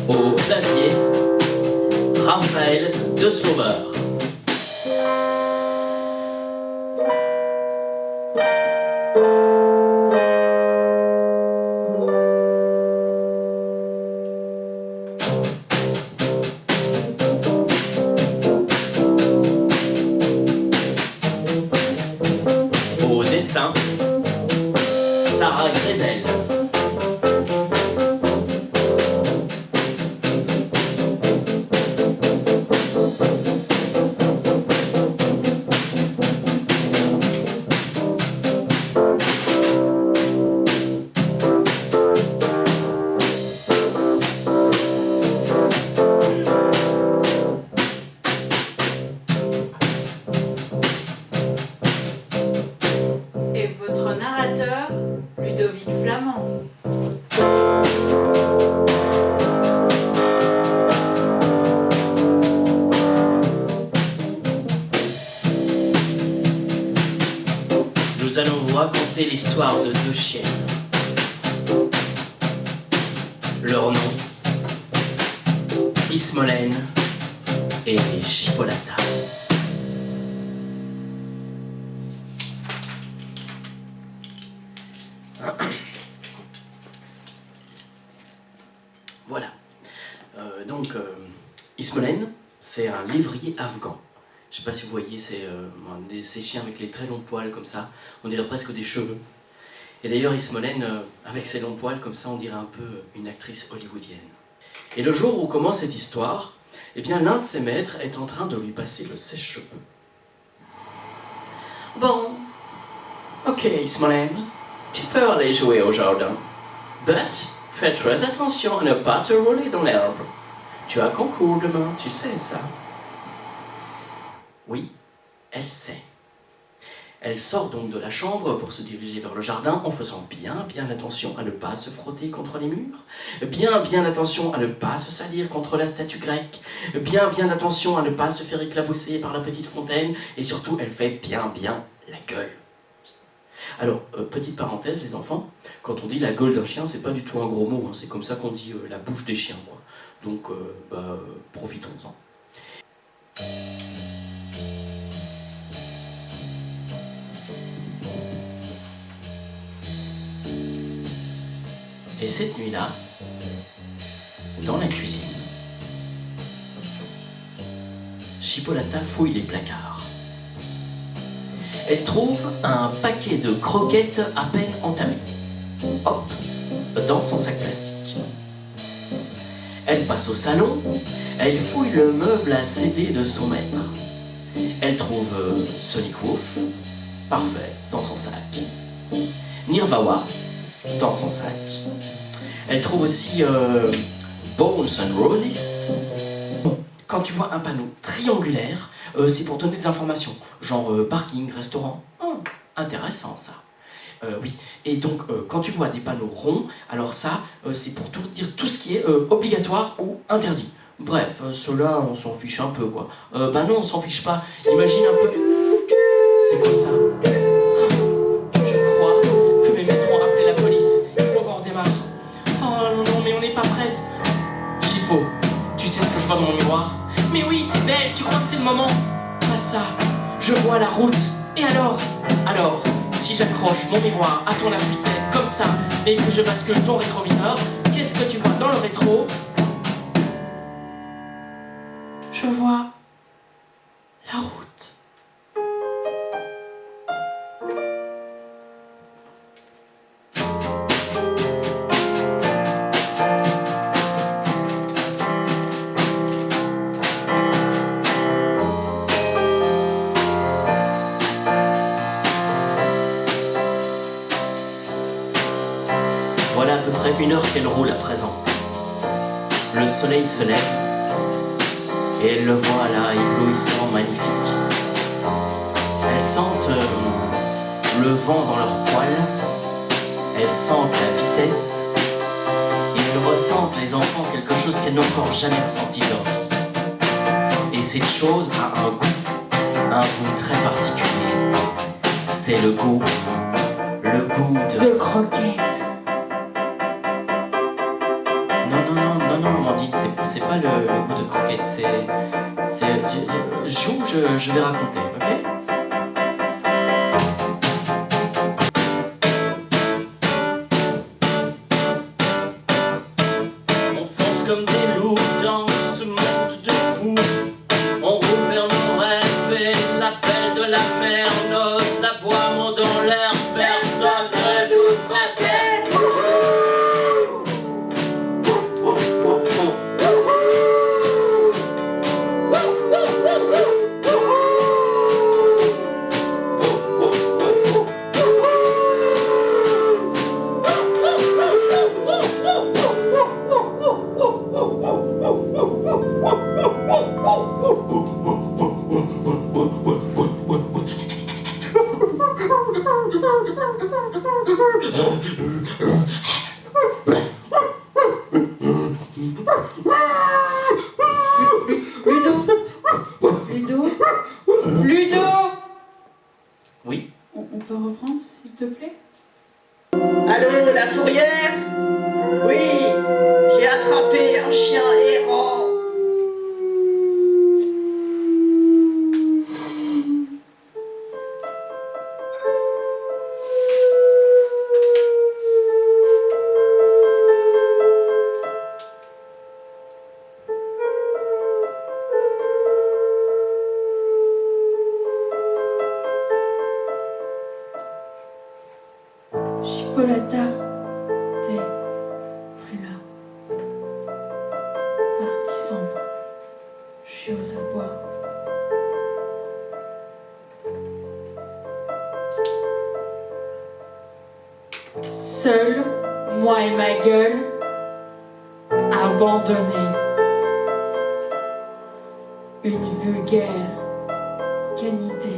Au clavier, Raphaël de Sauveur. Au dessin, Sarah Grézel. Et votre narrateur, Ludovic Flamand. Nous allons vous raconter l'histoire de deux chiennes. Leur nom, Ismolène et Chipolata. Voilà. Ismolène, c'est un lévrier afghan. Je sais pas si vous voyez, c'est ces chiens avec les très longs poils comme ça, on dirait presque des cheveux. Et d'ailleurs Ismolène, avec ses longs poils comme ça, on dirait un peu une actrice hollywoodienne. Et le jour où commence cette histoire, eh bien l'un de ses maîtres est en train de lui passer le sèche-cheveux. Bon, ok Ismolène, tu peux aller jouer au jardin, but fais très attention à ne pas te rouler dans l'herbe. Tu as concours demain, tu sais ça. Oui, elle sait. Elle sort donc de la chambre pour se diriger vers le jardin en faisant bien attention à ne pas se frotter contre les murs, bien attention à ne pas se salir contre la statue grecque, bien attention à ne pas se faire éclabousser par la petite fontaine, et surtout elle fait bien la gueule. Alors, petite parenthèse les enfants, quand on dit la gueule d'un chien, c'est pas du tout un gros mot, hein, c'est comme ça qu'on dit la bouche des chiens, quoi. Donc, profitons-en. Et cette nuit-là, dans la cuisine, Chipolata fouille les placards. Elle trouve un paquet de croquettes à peine entamées. Hop, dans son sac plastique. Elle passe au salon, elle fouille le meuble à CD de son maître. Elle trouve Sonic Woof, parfait, dans son sac. Nirvawa, dans son sac. Elle trouve aussi Bones and Roses. Bon, quand tu vois un panneau triangulaire, c'est pour donner des informations, genre parking, restaurant. Oh, intéressant ça. Oui, et donc quand tu vois des panneaux ronds, alors ça, c'est pour tout dire tout ce qui est obligatoire ou interdit. Bref, ceux-là, on s'en fiche un peu, quoi. Bah non, on s'en fiche pas. Imagine un peu... C'est quoi ça? Je crois que mes maîtres ont appelé la police. Il faut qu'on redémarre. Oh non, mais on n'est pas prête. Chipo, tu sais ce que je vois dans mon miroir? Mais oui, t'es belle, tu crois que c'est le moment? Pas ça, je vois la route. Et alors, si j'accroche mon miroir à ton appui-tête comme ça et que je bascule ton rétroviseur, qu'est-ce que tu vois dans le rétro? Je vois la route. Voilà à peu près 1 heure qu'elle roule à présent. Le soleil se lève et elle le voit là, éblouissant, magnifique. Elles sentent le vent dans leurs poils, elles sentent la vitesse, et elles ressentent, les enfants, quelque chose qu'elles n'ont encore jamais ressenti de leur vie. Et cette chose a un goût très particulier. C'est le goût de croquettes. Non, maman dit limite, c'est pas le goût de croquette, joue, je vais raconter, ok? On fonce comme des loups dans ce monde de fous. On roule vers nos rêves et l'appel de la mer. Nos aboiements dans l'air, personne ne nous fera taire. Ludo! Oui? On peut reprendre, s'il te plaît? Allô, la fourrière? Oui, j'ai attrapé un chien errant. Chipolata, t'es plus là. Parti sombre, je suis aux abois. Seul, moi et ma gueule, abandonnés. Une vulgaire qualité.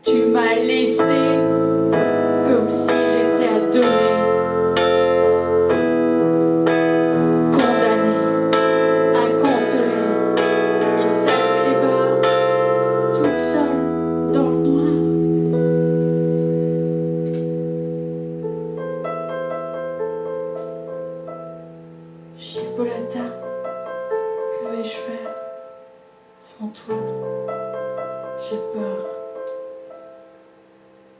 Tu m'as laissé comme si j'étais à donner, condamné, inconsolé, une sale clébard, toute seule dans le noir. Chipolata, que vais-je faire sans toi? J'ai peur.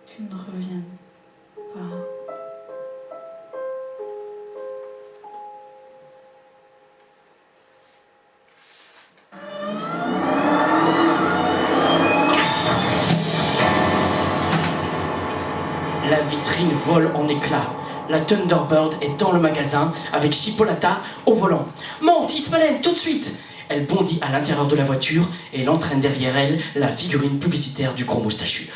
Tu ne reviennes pas. La vitrine vole en éclats. La Thunderbird est dans le magasin avec Chipolata au volant. Monte, Ismaël, tout de suite! Elle bondit à l'intérieur de la voiture et elle entraîne derrière elle la figurine publicitaire du gros moustachu.